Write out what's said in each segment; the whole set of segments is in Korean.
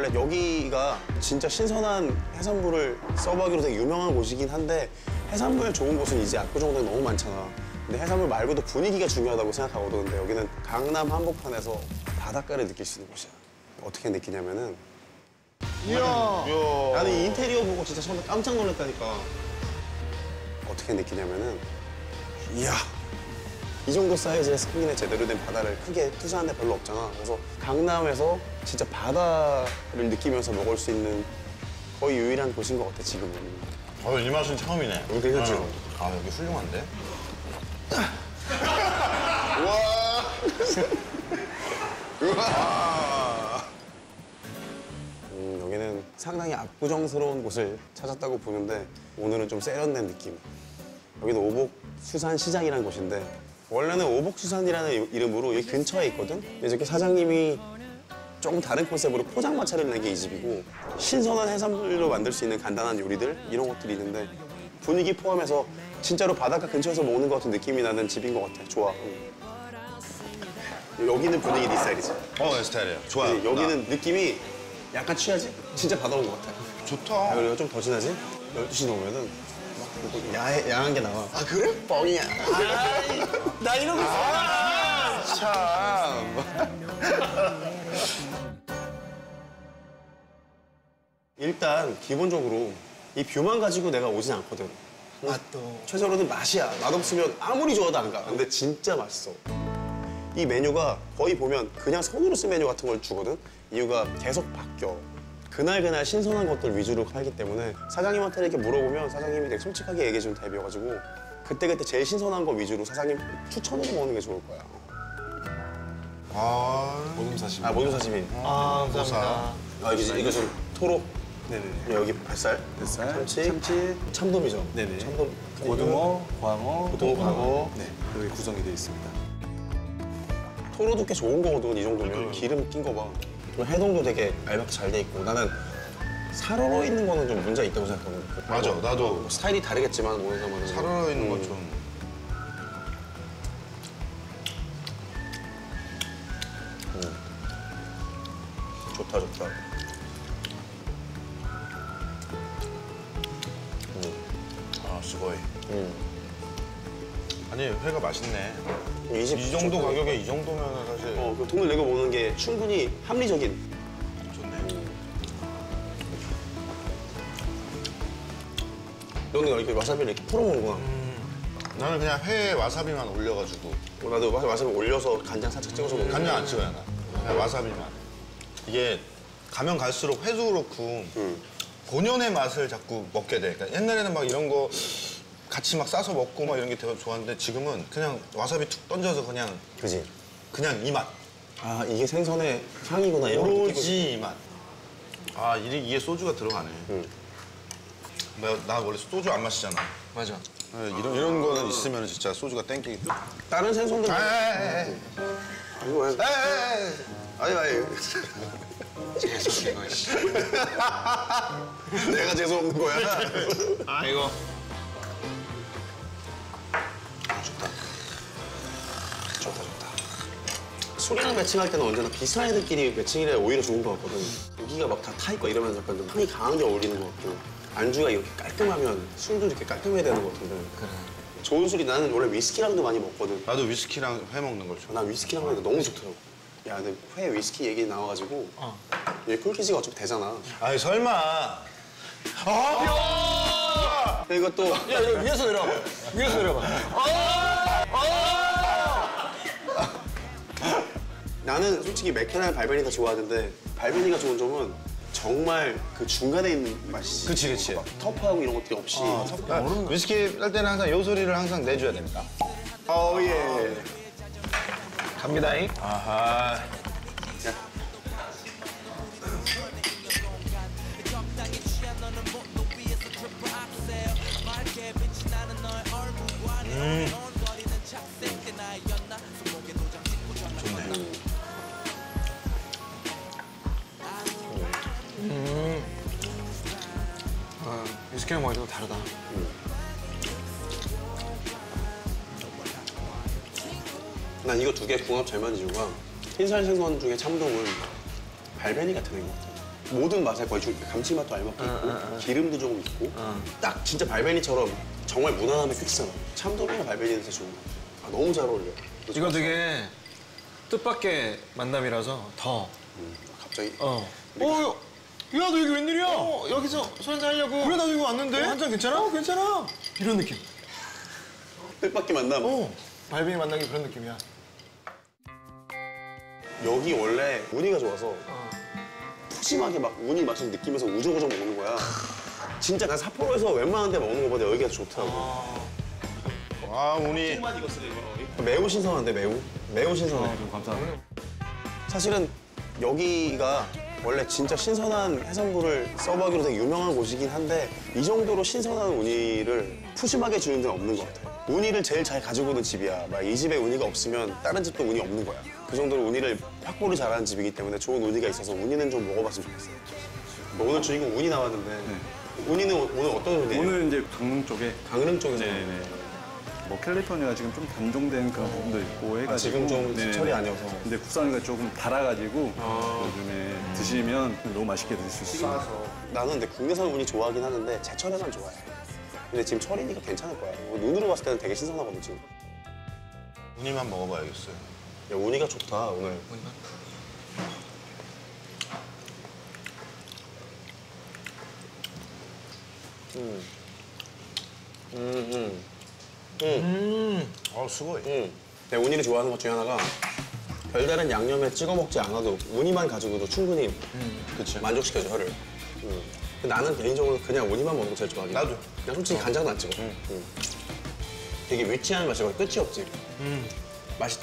원래 여기가 진짜 신선한 해산물을 서브하기로 되게 유명한 곳이긴 한데 해산물 좋은 곳은 이제 압구정동에 너무 많잖아. 근데 해산물 말고도 분위기가 중요하다고 생각하거든. 근데 여기는 강남 한복판에서 바닷가를 느낄 수 있는 곳이야. 어떻게 느끼냐면은 이야. 나는 이 인테리어 보고 진짜 처음에 깜짝 놀랐다니까. 어떻게 느끼냐면은 이야 이 정도 사이즈의 스크린에 제대로 된 바다를 크게 투자한 데 별로 없잖아. 그래서 강남에서 진짜 바다를 느끼면서 먹을 수 있는 거의 유일한 곳인 것 같아, 지금은. 이 맛은 처음이네. 여기 괜찮지? 아, 여기 훌륭한데? 여기는 상당히 압구정스러운 곳을 찾았다고 보는데 오늘은 좀 세련된 느낌. 여기는 오복수산시장이라는 곳인데 원래는 오복수산이라는 이름으로 여기 근처에 있거든? 근데 저기 사장님이 조금 다른 컨셉으로 포장마차를 낸 게 이 집이고 신선한 해산물로 만들 수 있는 간단한 요리들 이런 것들이 있는데 분위기 포함해서 진짜로 바닷가 근처에서 먹는 것 같은 느낌이 나는 집인 것 같아. 좋아. 여기는 분위기 네 스타일이지. 내 스타일이야. 좋아. 여기는 느낌이 약간 취하지? 진짜 바다 온 것 같아. 좋다. 그리고 좀 더 진하지? 12시 넘으면은 막 야한 게 나와. 아 그래? 뻥이야. 나 이런 거 좋아. 참. 일단 기본적으로 이 뷰만 가지고 내가 오진 않거든. 맛도. 최저로는 맛이야. 맛없으면 아무리 좋아도 안 가. 근데 진짜 맛있어. 이 메뉴가 거의 보면 그냥 손으로 쓴 메뉴 같은 걸 주거든. 이유가 계속 바뀌어. 그날 신선한 것들 위주로 팔기 때문에 사장님한테 이렇게 물어보면 사장님이 되게 솔직하게 얘기해주는 타입이어가지고 그때그때 제일 신선한 거 위주로 사장님 추천으로 먹는 게 좋을 거야. 모둠 사시미. 모둠 사시미. 감사합니다. 이거 좀 토로. 네네. 여기 뱃살, 참치, 참돔이죠. 네네. 참돔, 고등어, 광어, 광어. 네, 여기 구성이 되어 있습니다. 토로도 꽤 좋은 거거든, 이 정도면. 기름 낀 거 봐. 그리고 해동도 되게 알맞게 잘 돼 있고 나는 살얼어 있는 거는 좀 문제가 있다고 생각하거든. 맞아, 나도. 스타일이 다르겠지만 모든 사람은 살얼어 있는 건 좀. 좋다. 수고해. 아니, 회가 맛있네. 이 집 이 정도 좋고. 가격에 이 정도면 사실 그 돈을 내고 먹는 게 충분히 합리적인. 좋네. 너는 이렇게 와사비를 이렇게 풀어 먹는구나. 나는 그냥 회에 와사비만 올려가지고. 나도 와사비 올려서 간장 살짝 찍어서 먹는. 간장 안 찍어요, 나. 그냥 와사비만. 이게 가면 갈수록 회도 그렇고 본연의 맛을 자꾸 먹게 돼. 그러니까 옛날에는 막 이런 거 같이 막 싸서 먹고 막 이런 게 되게 좋았는데 지금은 그냥 와사비 툭 던져서 그냥 그지? 그냥 이 맛. 이게 생선의 향이구나 이런 거 느끼고. 오로지 이 맛. 이게 소주가 들어가네. 나 원래 소주 안 마시잖아. 맞아. 이런 거는 있으면 진짜 소주가 땡기기. 다른 생선들. 아이고. 아니. 재수없는 거, 씨. 내가 재수 없는 거야. 아이고. 좋다. 술이랑 매칭할 때는 언제나 비슷한 애들끼리 매칭이라 오히려 좋은 것 같거든. 고기가 막 다 타있고 이러면 약간 좀 향이 강한 게 어울리는 것 같고 안주가 이렇게 깔끔하면 술도 이렇게 깔끔해야 되는 것 같은데. 그래. 좋은 술이 나는 원래 위스키랑도 많이 먹거든. 나도 위스키랑 회 먹는 걸 좋아해. 난 위스키랑 하니까 너무 좋더라고. 야, 근데 회 위스키 얘기 나와가지고 얘 꿀키즈가 어차피 되잖아. 아니 설마. 근데 이것도 야, 위에서 내려봐. 나는 솔직히 맥케나 발베니 다 좋아하는데 발베니가 좋은 점은 정말 그 중간에 있는 맛이지. 그치. 막 터프하고 이런 것들이 없이. 위스키 할 때는 항상 요 소리를 항상 내줘야 됩니다. 예. 갑니다잉. 아하. 야. 위스키랑 먹으니까 다르다. 난 이거 두 개 궁합 잘 맞는 이유가 흰살 생선 중에 참돔은 발베니 같은 것 같아. 모든 맛에 거의 감칠맛도 알맞게 있고 기름도 조금 있고 딱 진짜 발베니처럼 정말 무난함의 끝이잖아. 참돔이랑 발베니는 진짜 좋은 거 같아. 아, 너무 잘 어울려. 이거 되게 뜻밖의 만남이라서 더. 갑자기 야, 너 여기 웬일이야? 여기서 술 한잔 하려고. 그래, 나도 이거 왔는데. 한 잔 괜찮아? 괜찮아. 이런 느낌. 뜻밖의 만남. 발빈이 만난 게 그런 느낌이야. 여기 원래 우니가 좋아서 푸짐하게 막 우니 맛을 느끼면서 우저우저 먹는 거야. 진짜 난 삿포로에서 웬만한 데 먹는 것보다 여기가 좋더라고. 와, 우니. 매우 신선한데 매우 신선해. 감사합니다. 사실은 여기가 원래 진짜 신선한 해산물을 서브하기로 되게 유명한 곳이긴 한데 이 정도로 신선한 우니를 푸짐하게 주는 데는 없는 것 같아요. 우니를 제일 잘 가지고 오는 집이야. 막 이 집에 우니가 없으면 다른 집도 우니 없는 거야. 그 정도로 우니를 확보를 잘하는 집이기 때문에 좋은 우니가 있어서 우니는 좀 먹어봤으면 좋겠어요. 뭐 오늘 주인공 우니 나왔는데 우니는 오늘 어떤 우니예요? 오늘 이제 강릉 쪽에 강릉 쪽에서 네네. 뭐 캘리포니아가 지금 좀 단종된 그런 부분도 있고 해가지고 지금 좀 네네. 철이 아니어서. 근데 국산이가 조금 달아가지고 요즘에 드시면 너무 맛있게 드실 수 있어요. 나는 근데 국내산 우니 좋아하긴 하는데 제철에만 좋아해. 근데 지금 철이니까 괜찮을 거야. 눈으로 봤을 때는 되게 신선하거든 지금. 우니만 먹어봐야겠어요. 야, 우니가 좋다 오늘. 수고해. 내가 우니를 좋아하는 것 중에 하나가 별다른 양념에 찍어 먹지 않아도 우니만 가지고도 충분히 만족시켜줘 혀를. 근데 나는 개인적으로 그냥 우니만 먹는 거 제일 좋아하긴 해. 나도. 그냥 솔직히 간장은 안 찍어. 되게 위치한 맛이 거의 끝이 없지. 맛이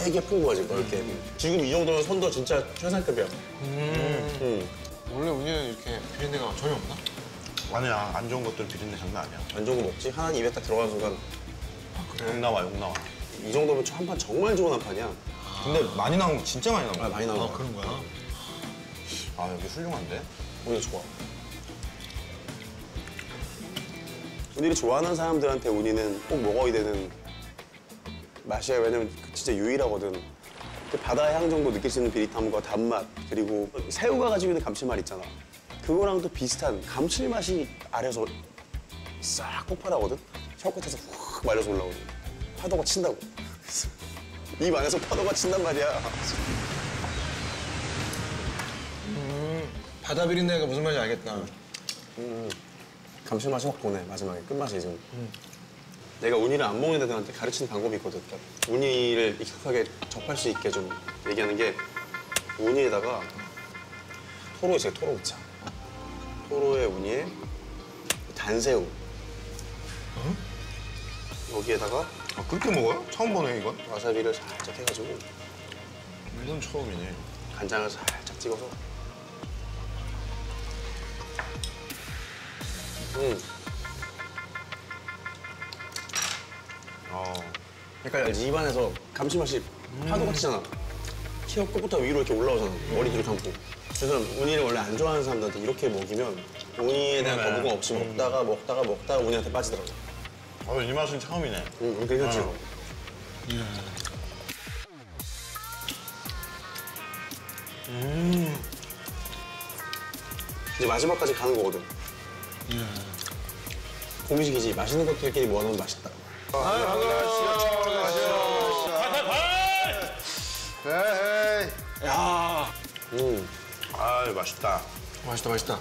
되게 풍부하지 이렇게. 지금 이 정도면 손도 진짜 최상급이야. 원래 우니는 이렇게 비린내가 전혀 없나? 아니야, 안 좋은 것들 비린내 장난 아니야. 안 좋은 거 먹지? 하나 입에 딱 들어가는 순간 욕 나와, 욕 나와. 이 정도면 한 판 정말 좋은 한 판이야. 근데 많이 나온 거 진짜 많이 나온 아, 거야. 많이 나온 거야. 그런 거야? 아, 여기 훌륭한데? 우니 좋아. 우니를 좋아하는 사람들한테 우니는 꼭 먹어야 되는 맛이야. 왜냐면 진짜 유일하거든. 그 바다의 향 정도 느낄 수 있는 비릿함과 단맛, 그리고 새우가 가지고 있는 감칠맛 있잖아. 그거랑 또 비슷한 감칠맛이 아래서 싹 폭발하거든. 혀 끝에서 훅 말려서 올라오거든. 파도가 친다고. 입 안에서 파도가 친단 말이야. 바다 비린내가 무슨 말인지 알겠다. 감칠맛이 확 도네, 마지막에. 끝맛이 좀. 내가 우니를 안 먹는 애들한테 가르치는 방법이 있거든. 우니를 익숙하게 접할 수 있게 좀 얘기하는 게 우니에다가 토로 있어요, 토로 넣자. 토로에 우니에 단새우. 여기에다가 아, 그렇게 먹어요? 처음 보네, 이건. 와사비를 살짝 해가지고 이건 처음이네. 간장을 살짝 찍어서 그러니까 알지? 입안에서 감칠맛이 파도가 치잖아. 혀 끝부터 위로 이렇게 올라오잖아. 머리 뒤로 감고. 그래서 우니를 원래 안 좋아하는 사람들한테 이렇게 먹이면 우니에 대한 거부감 없이 먹다가 우니한테 빠지더라고. 이 맛은 처음이네. 괜찮지? 이제 마지막까지 가는 거거든. 공식이지. 맛있는 것들끼리 모아놓으면 맛있다. 에이. 야, 아, 맛있다. 맛있다, 맛있다.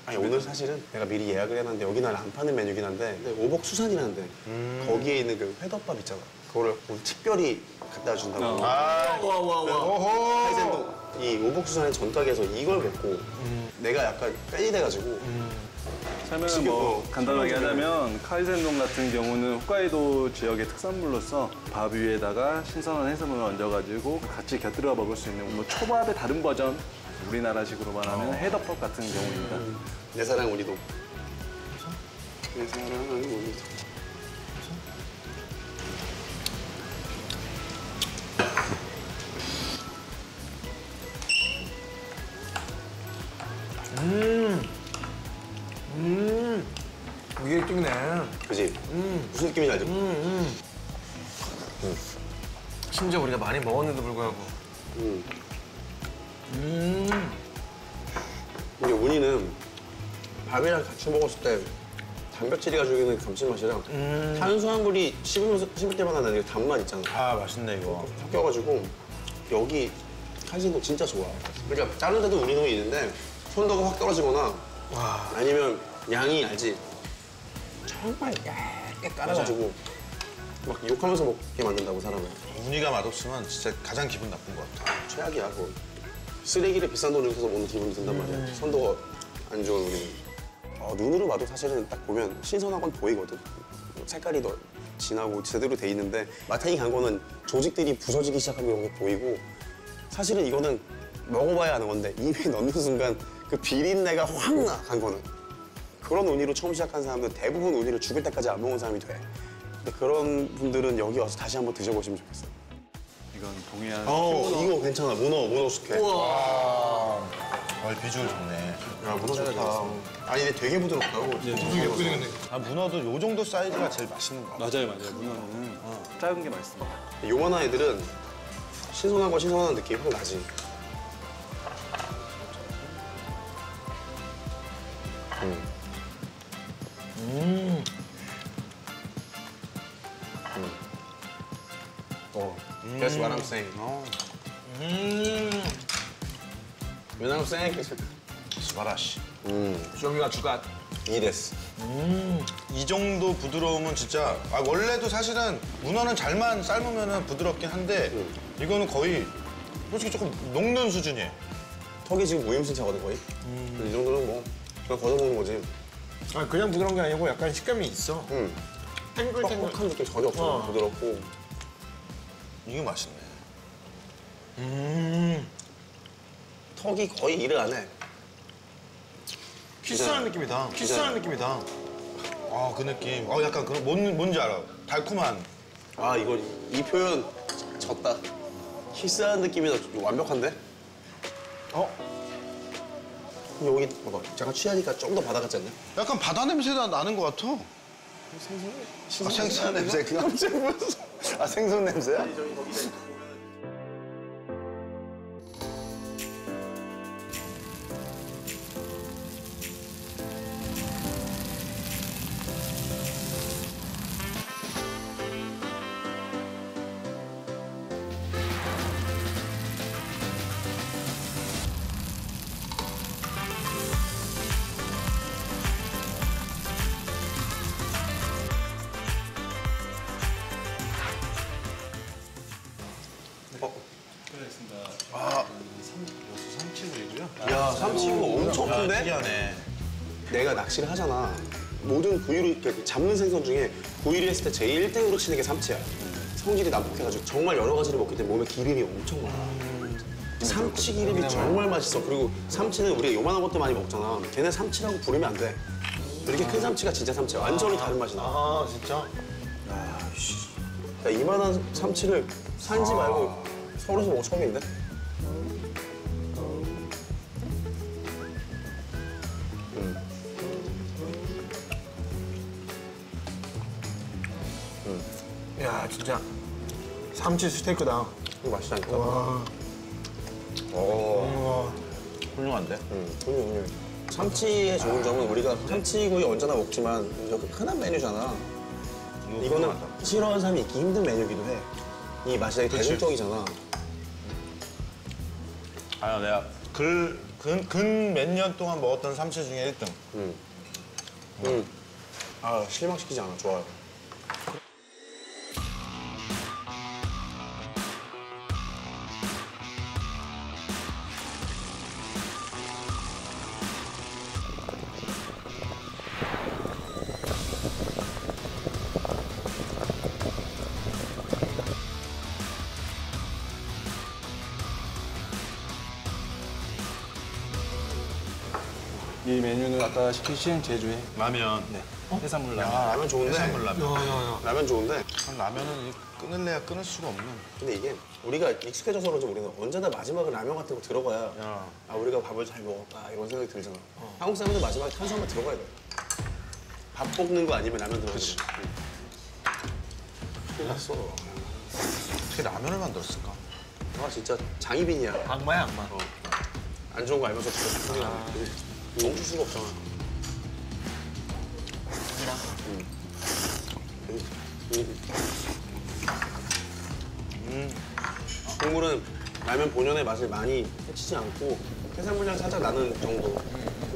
아니 오늘 사실은 내가 미리 예약을 해놨는데 여기는 안 파는 메뉴긴 한데 오복 수산이라는데 거기에 있는 그 회덮밥 있잖아. 그거를 오늘 특별히 갖다 준다고. 아, 오호. 카이센동 이 오복 수산의 전가게에서 이걸 먹고 내가 약간 팬이 돼가지고 설명을 뭐 간단하게 하자면 카이센동 같은 경우는 홋카이도 지역의 특산물로서 밥 위에다가 신선한 해산물을 얹어가지고 같이 곁들여 먹을 수 있는 뭐 초밥의 다른 버전, 우리나라식으로 말하면 회덮밥 같은 경우입니다. 내 사랑 우리도. 내 사랑 우리도. 이게 1등이네. 그지? 무슨 느낌인지 알지? 심지어 우리가 많이 먹었는데도 불구하고. 이게 우니는 밥이랑 같이 먹었을 때 단백질이 가지고 있는 감칠맛이랑 탄수화물이 씹을 때마다 나는 단맛 있잖아. 아 맛있네 이거. 섞여가지고 여기 칼질도 진짜 좋아. 그러니까 다른 데도 우니동이 있는데 손도가 확 떨어지거나 아니면 양이 알지? 정말 얇게 깔아가지고 막 욕하면서 먹게 만든다고 사람을. 우니가 맛없으면 진짜 가장 기분 나쁜 것 같아. 최악이야 그거. 쓰레기를 비싼 돈을 써서 먹는 기분이 든단 말이야. 선도가 안 좋은 우니는. 눈으로 봐도 사실은 딱 보면 신선한 건 보이거든. 색깔이 더 진하고 제대로 돼 있는데 마탱이 간 거는 조직들이 부서지기 시작한 게 보이고 사실은 이거는 먹어봐야 아는 건데 입에 넣는 순간 그 비린내가 확 나, 간 거는. 그런 우니로 처음 시작한 사람들은 대부분 우니를 죽을 때까지 안 먹은 사람이 돼. 근데 그런 분들은 여기 와서 다시 한번 드셔보시면 좋겠어. 이건 동해안 이거 괜찮아. 문어 숙회. 비주얼 좋네. 야, 문어 좋다. 아니, 근데 되게 부드럽다고. 예쁘게 생겼네. 아, 문어도 요 정도 사이즈가 제일 맛있는 것 같아. 맞아요. 문어는 작은 게 맛있습니다. 요만한 애들은 신선한 느낌이 확 나지. That's what I'm saying. What I'm saying? 스바라시. 쇼미가 주가. 이데스. 이 정도 부드러움은 진짜 원래도 사실은 문어는 잘만 삶으면 부드럽긴 한데 이거는 거의 솔직히 조금 녹는 수준이에요. 턱이 지금 무임승차거든 거의. 이 정도는 뭐 그냥 걷어먹는 거지. 아 그냥 부드러운 게 아니고 약간 식감이 있어. 탱글탱글. 뻑뻑한 느낌 전혀 없잖아. 부드럽고. 이게 맛있네. 턱이 거의 일을 안 해. 키스하는 느낌이다. 키스하는 느낌이다. 아, 그 느낌. 약간 그 뭔지 알아. 달콤한. 아 이거 이 표현 졌다. 키스하는 느낌이 더 완벽한데? 여기 봐봐. 잠깐 취하니까 좀 더 바다 같지 않냐? 약간 바다 냄새가 나는 것 같아. 생선 냄새. 그냥 생선 냄새야? 야 삼치구 엄청 큰데? 특이하네. 내가 낚시를 하잖아. 모든 구이로 이렇게 잡는 생선 중에 구이를 했을 때 제일 1등으로 치는 게 삼치야. 성질이 난폭해가지고 정말 여러 가지를 먹기 때문에 몸에 기름이 엄청 많아. 삼치 기름이 정말 맛있어. 그리고 삼치는 우리가 요만한 것도 많이 먹잖아. 걔네 삼치라고 부르면 안 돼. 이렇게 큰 삼치가 진짜 삼치야. 완전히 다른 맛이 나. 아 진짜? 야, 이만한 삼치를 산지 말고 서울에서 먹어 처음인데? 야 진짜 삼치 스테이크다. 이거 맛있다니까. 와. 훌륭한데? 훌륭. 삼치의 좋은 점은 우리가 삼치구이 언제나 먹지만 이렇게 흔한 메뉴잖아. 이거는 싫어하는 사람이 있기 힘든 메뉴기도 해. 이 맛이 되게 대중적이잖아. 내가 근 몇 년 동안 먹었던 삼치 중에 1등. 실망시키지 않아. 좋아요. 이 메뉴는 아까 시키신 제주의 라면. 해산물 야, 라면. 라면 좋은데. 해산물 라면. 라면 좋은데. 라면은 끊을래야 끊을 수가 없는. 근데 이게 우리가 익숙해져서 그런지 우리는 언제나 마지막에 라면 같은 거 들어가야 우리가 밥을 잘 먹었다 이런 생각이 들잖아. 한국 사람들 마지막에 탄수화물 들어가야 돼. 밥 볶는 거 아니면 라면 들어가야 돼. 큰일 났어. 어떻게 라면을 만들었을까? 진짜 장희빈이야. 악마야 악마. 안 좋은 거 알면서 진짜 큰일 나네. 멈출 수가 없잖아. 국물은 라면 본연의 맛을 많이 해치지 않고 해산물향 살짝 나는 정도.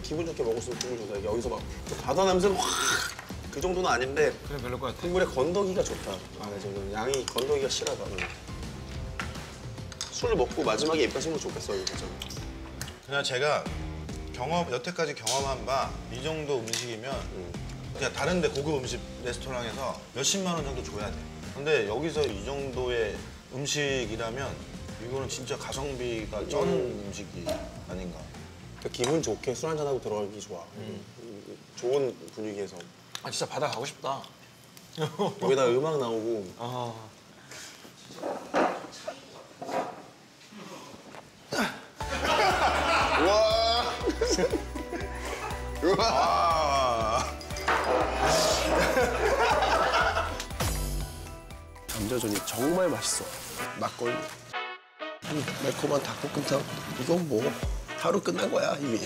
기분 좋게 먹을 수 있는 국물 좋다. 여기서 막 바다 냄새는 확 그 정도는 아닌데 그래 별로 것 같아. 국물에 건더기가 좋다. 저는 양이 건더기가 실하다. 술 먹고 마지막에 입 가시면 좋겠어요, 진짜. 그냥 제가 여태까지 경험한 바 이 정도 음식이면 그냥 다른데 고급 음식 레스토랑에서 몇십만 원 정도 줘야 돼. 근데 여기서 이 정도의 음식이라면 이거는 진짜 가성비가 쩌는 음식이 아닌가. 그러니까 기분 좋게 술 한잔하고 들어가기 좋아. 좋은 분위기에서. 아 진짜 바다 가고 싶다. 여기다 음악 나오고 아. 우와. 우와. 감자전이 정말 맛있어. 막걸리, 매콤한 닭볶음탕. 이건 뭐 하루 끝난 거야 이미.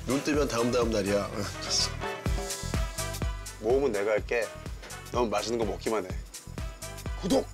눈 뜨면 다음 날이야. 모험은 내가 할게. 넌 맛있는 거 먹기만 해. 구독!